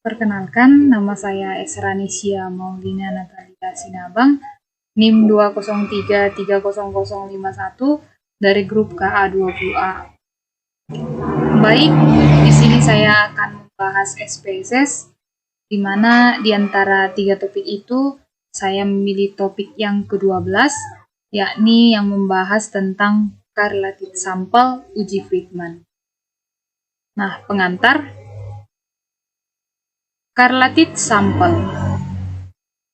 Perkenalkan, nama saya Esranisya Maulina Natalia Sinabang, NIM 203300051 dari grup KA20A. Baik, di sini saya akan membahas SPSS, di mana di antara 3 topik itu saya memilih topik yang ke-12, yakni yang membahas tentang correlated sample uji Friedman. Nah, pengantar. Correlated sample.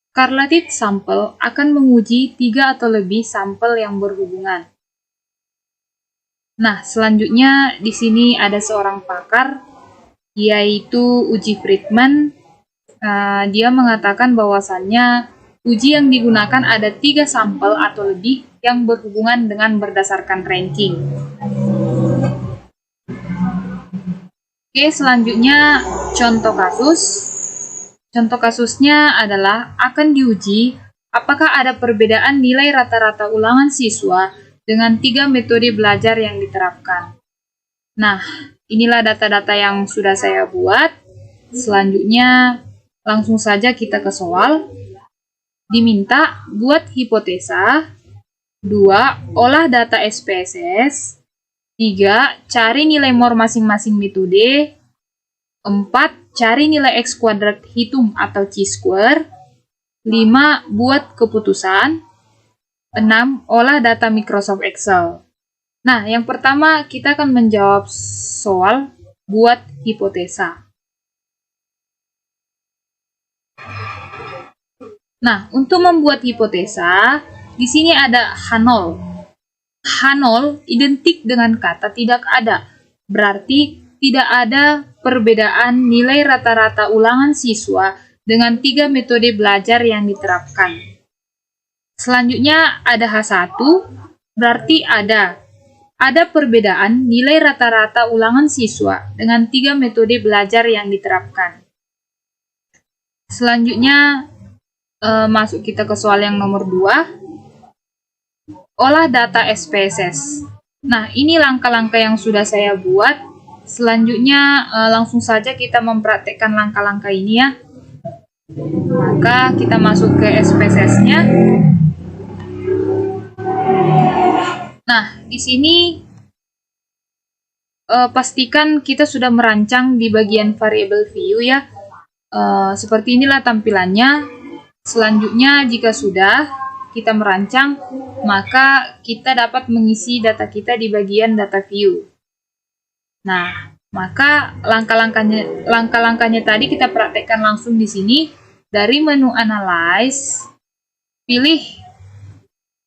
Correlated sample akan menguji 3 atau lebih sampel yang berhubungan. Nah, selanjutnya di sini ada seorang pakar, yaitu uji Friedman. Dia mengatakan bahwasannya uji yang digunakan ada 3 sampel atau lebih yang berhubungan dengan berdasarkan ranking. Oke, selanjutnya contoh kasus. Contoh kasusnya adalah akan diuji apakah ada perbedaan nilai rata-rata ulangan siswa dengan 3 metode belajar yang diterapkan. Nah, inilah data-data yang sudah saya buat. Selanjutnya, langsung saja kita ke soal. Diminta buat hipotesa. 2. Olah data SPSS. 3. Cari nilai MOR masing-masing metode. 4. Cari nilai X kuadrat hitung atau chi-square. 5. Buat keputusan. 6. Olah data Microsoft Excel. Nah, yang pertama kita akan menjawab soal buat hipotesa. Nah, untuk membuat hipotesa, di sini ada H0. H0 identik dengan kata tidak ada, berarti tidak ada perbedaan nilai rata-rata ulangan siswa dengan 3 metode belajar yang diterapkan. Selanjutnya ada H1, berarti ada perbedaan nilai rata-rata ulangan siswa dengan 3 metode belajar yang diterapkan. Selanjutnya masuk kita ke soal yang nomor 2. Olah data SPSS. Nah, ini langkah-langkah yang sudah saya buat. Selanjutnya langsung saja kita mempraktekkan langkah-langkah ini ya. Maka kita masuk ke SPSS-nya. Nah, di sini pastikan kita sudah merancang di bagian variable view ya. Seperti inilah tampilannya. Selanjutnya jika sudah kita merancang, maka kita dapat mengisi data kita di bagian data view. Nah, maka langkah-langkahnya tadi kita praktekkan langsung di sini. Dari menu Analyze, pilih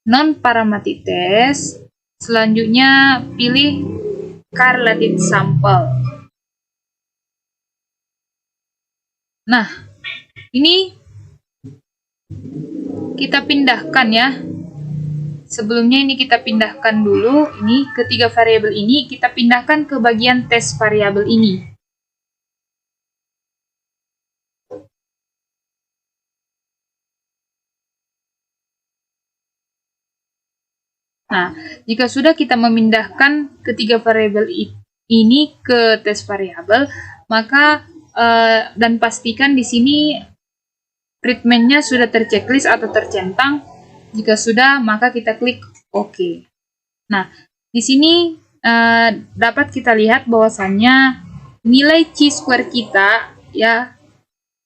Non-Parametric Test. Selanjutnya pilih Correlated Sample. Nah, ini kita pindahkan ya. Sebelumnya ini kita pindahkan dulu. Ini ketiga variabel ini kita pindahkan ke bagian tes variabel ini. Nah, jika sudah kita memindahkan ketiga variabel ini ke tes variabel, maka dan pastikan di sini treatment-nya sudah terchecklist atau tercentang. Jika sudah, maka kita klik OK. Nah, di sini dapat kita lihat bahwasannya nilai chi-square kita ya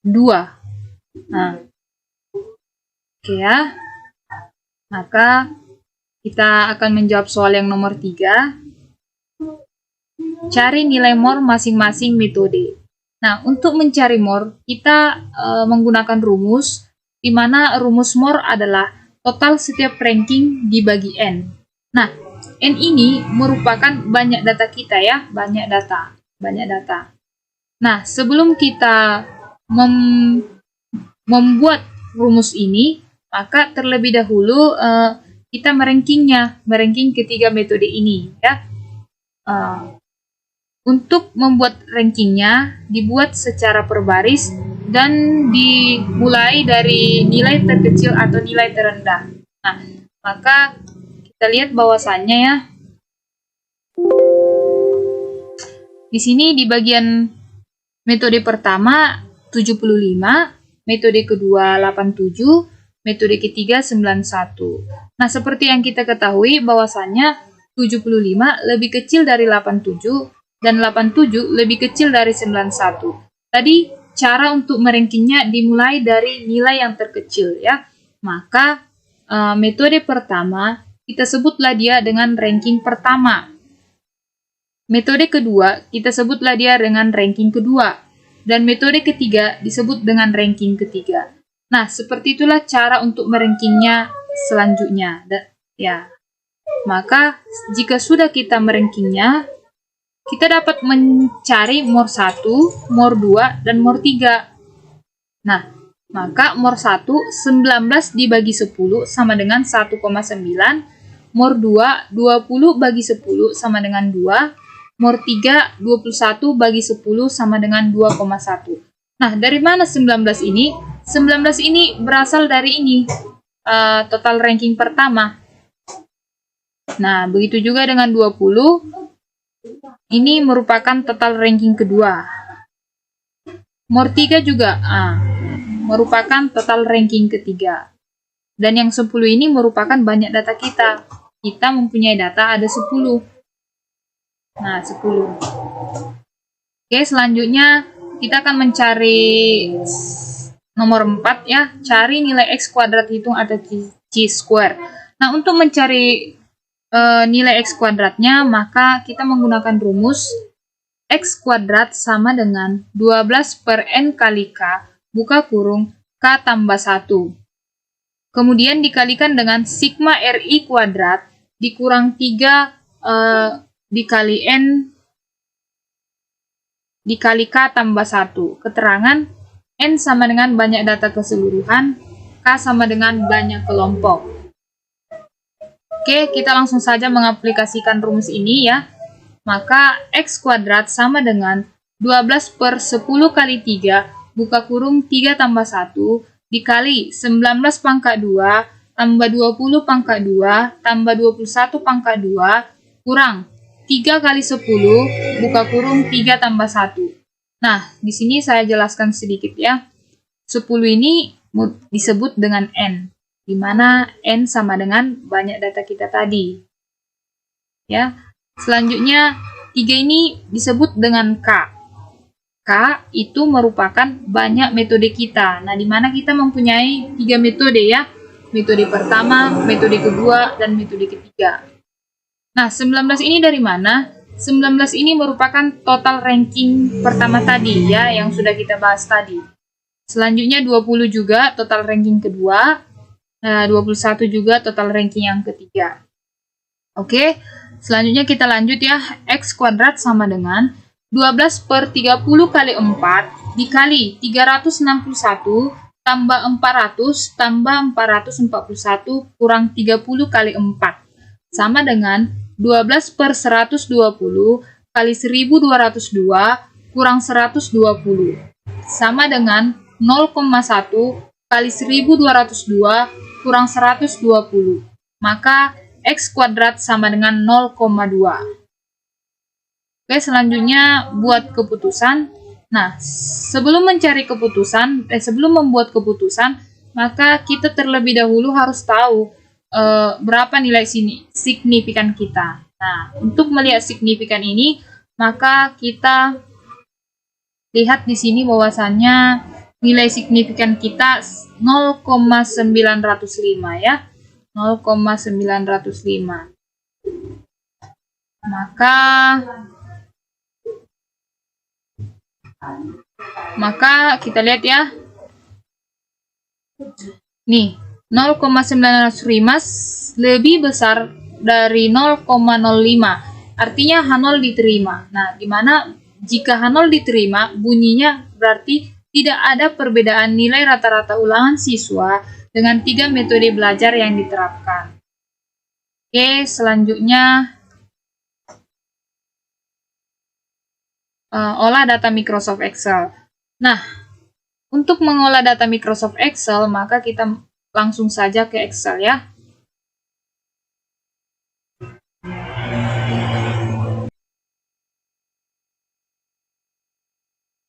2. Nah, oke ya. Maka kita akan menjawab soal yang nomor 3. Cari nilai MOR masing-masing metode. Nah, untuk mencari MOR, kita menggunakan rumus, di mana rumus MOR adalah total setiap ranking dibagi N. Nah, N ini merupakan banyak data kita ya, banyak data. Nah, sebelum kita membuat rumus ini, maka terlebih dahulu kita meranking ketiga metode ini ya. Untuk membuat rankingnya dibuat secara per baris dan dimulai dari nilai terkecil atau nilai terendah. Nah, maka kita lihat bahwasannya ya Di sini di bagian metode pertama 75, metode kedua 87, metode ketiga 91. Nah, seperti yang kita ketahui bahwasannya 75 lebih kecil dari 87 dan 87 lebih kecil dari 91. Tadi cara untuk merankinnya dimulai dari nilai yang terkecil ya. Maka metode pertama kita sebutlah dia dengan ranking pertama. Metode kedua kita sebutlah dia dengan ranking kedua. Dan metode ketiga disebut dengan ranking ketiga. Nah, seperti itulah cara untuk merankingnya selanjutnya. Ya. Maka, jika sudah kita merankingnya, kita dapat mencari MOR 1, MOR 2, dan MOR 3. Nah, maka MOR 1, 19 dibagi 10 sama dengan 1,9. MOR 2, 20 bagi 10 sama dengan 2. MOR 3, 21 bagi 10 sama dengan 2,1. Nah, dari mana 19 ini? 19 ini berasal dari ini, total ranking pertama. Nah, begitu juga dengan 20, ini merupakan total ranking kedua. MOR 3 juga merupakan total ranking ketiga. Dan yang 10 ini merupakan banyak data kita. Kita mempunyai data ada 10. Nah, 10. Oke, selanjutnya kita akan mencari nomor 4 ya, cari nilai X kuadrat hitung atau chi-square. Nah, untuk mencari nilai X kuadratnya, maka kita menggunakan rumus X kuadrat sama dengan 12 per N kali K, buka kurung, K tambah 1. Kemudian dikalikan dengan sigma RI kuadrat, dikurang 3 dikali N, dikali K tambah 1. Keterangan N sama dengan banyak data keseluruhan, K sama dengan banyak kelompok. Oke, kita langsung saja mengaplikasikan rumus ini ya. Maka X kuadrat sama dengan 12 per 10 kali 3, buka kurung 3 tambah 1, dikali 19 pangkat 2, tambah 20 pangkat 2, tambah 21 pangkat 2, kurang 3 kali 10, buka kurung 3 tambah 1. Nah, di sini saya jelaskan sedikit ya. 10 ini disebut dengan N, di mana N sama dengan banyak data kita tadi. Ya. Selanjutnya, 3 ini disebut dengan K. K itu merupakan banyak metode kita. Nah, di mana kita mempunyai 3 metode ya. Metode pertama, metode kedua, dan metode ketiga. Nah, 19 ini dari mana? 19 ini merupakan total ranking pertama tadi ya, yang sudah kita bahas tadi. Selanjutnya 20 juga total ranking kedua, 21 juga total ranking yang ketiga. Oke, selanjutnya kita lanjut ya. X kuadrat sama dengan 12 per 30 kali 4 dikali 361 tambah 400 tambah 441 kurang 30 kali 4 sama dengan 12 per 120 kali 1202 kurang 120 sama dengan 0,1 kali 1202 kurang 120. Maka X kuadrat sama dengan 0,2. Oke, selanjutnya buat keputusan. Nah, sebelum membuat keputusan, maka kita terlebih dahulu harus tahu berapa nilai signifikan kita. Nah, untuk melihat signifikan ini, maka kita lihat di sini bahwasannya nilai signifikan kita 0,905 ya. 0,905. Maka kita lihat ya. Nih, 0,905 lebih besar dari 0,05. Artinya H0 diterima. Nah, dimana jika H0 diterima, bunyinya berarti tidak ada perbedaan nilai rata-rata ulangan siswa dengan 3 metode belajar yang diterapkan. Oke, selanjutnya olah data Microsoft Excel. Nah, untuk mengolah data Microsoft Excel, maka kita langsung saja ke Excel ya.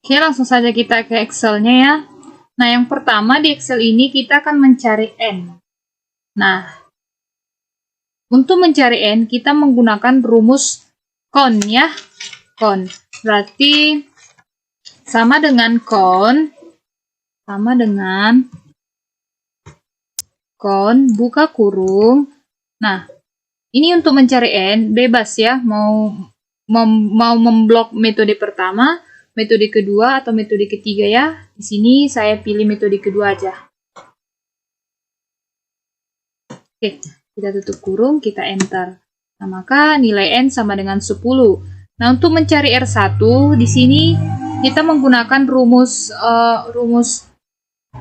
Oke, langsung saja kita ke Excel-nya ya. Nah, yang pertama di Excel ini kita akan mencari N. Nah, untuk mencari N, kita menggunakan rumus kon ya. Kon. Berarti sama dengan kon buka kurung. Nah, ini untuk mencari N bebas ya, mau memblok metode pertama, metode kedua, atau metode ketiga ya. Di sini saya pilih metode kedua aja. Oke, kita tutup kurung, kita enter. Nah, maka nilai N sama dengan 10. Nah, untuk mencari R1, di sini kita menggunakan rumus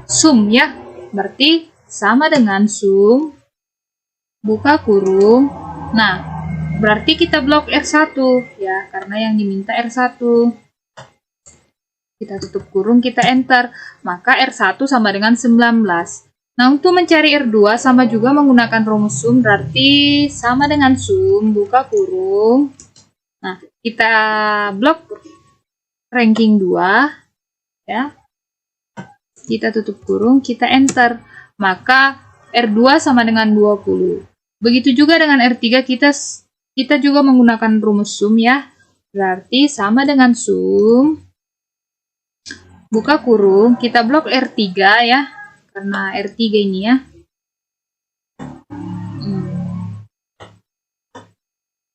sum ya. Berarti sama dengan sum buka kurung. Nah, berarti kita blok R1 ya, karena yang diminta R1. Kita tutup kurung, kita enter. Maka R1 sama dengan 19. Nah, untuk mencari R2 sama juga menggunakan rumus sum, berarti sama dengan sum buka kurung. Nah, kita blok ranking 2 ya. Kita tutup kurung, kita enter. Maka R2 sama dengan 20. Begitu juga dengan R3, kita juga menggunakan rumus sum ya. Berarti sama dengan sum buka kurung, kita blok R3 ya. Karena R3 ini ya.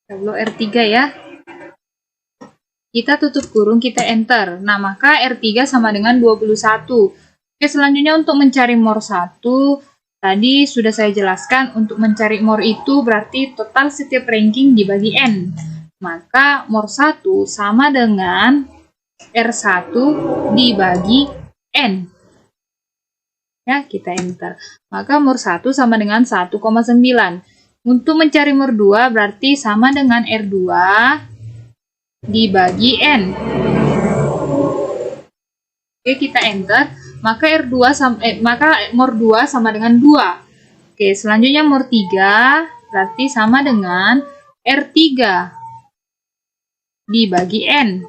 Kita blok R3 ya. Kita tutup kurung, kita enter. Nah, maka R3 sama dengan 21. Oke, selanjutnya untuk mencari MOR 1, tadi sudah saya jelaskan, untuk mencari MOR itu berarti total setiap ranking dibagi N. Maka MOR 1 sama dengan R1 dibagi N. Ya, kita enter. Maka MOR 1 sama dengan 1,9. Untuk mencari MOR 2 berarti sama dengan R2 dibagi N. Oke, kita enter. Maka MOR 2 sama dengan 2. Oke, selanjutnya MOR 3 berarti sama dengan R3 dibagi N.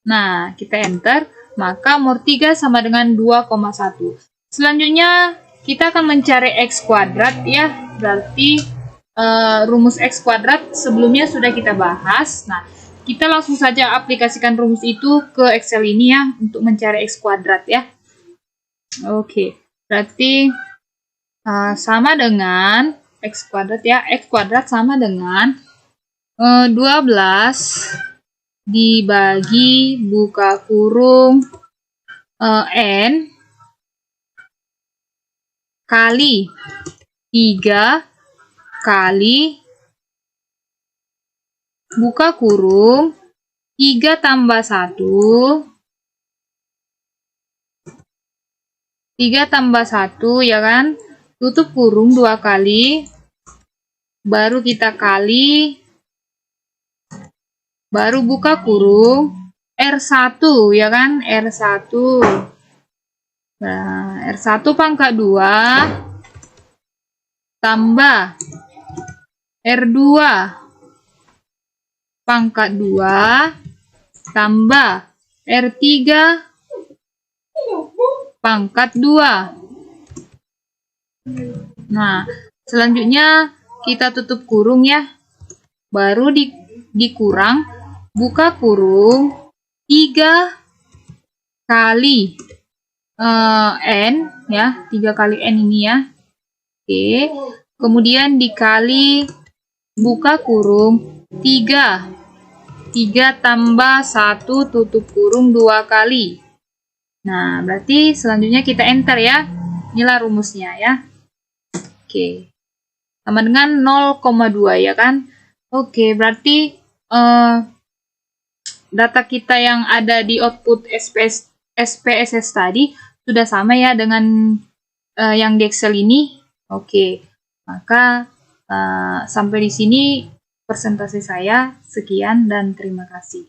Nah, kita enter. Maka MOR 3 sama dengan 2,1. Selanjutnya kita akan mencari X kuadrat ya. Berarti rumus X kuadrat sebelumnya sudah kita bahas. Nah, kita langsung saja aplikasikan rumus itu ke Excel ini ya, untuk mencari X kuadrat ya. Oke, berarti sama dengan X kuadrat ya. X kuadrat sama dengan 12 dibagi buka kurung N kali 3 kali buka kurung 3 tambah 1 ya kan, tutup kurung 2 kali, baru kita kali, baru buka kurung R1 ya kan, R1. Nah, R1 pangkat 2 tambah R2 pangkat 2 tambah R3 pangkat 2. Nah, selanjutnya kita tutup kurung ya. Baru dikurang, buka kurung 3 kali N ya, 3 kali N ini ya. Oke, kemudian dikali buka kurung 3 tambah 1 tutup kurung 2 kali. Nah, berarti selanjutnya kita enter ya. Inilah rumusnya ya. Oke, sama dengan 0,2 ya kan. Oke, berarti data kita yang ada di output SPSS tadi sudah sama ya dengan yang di Excel ini. Oke, maka sampai di sini presentasi saya. Sekian dan terima kasih.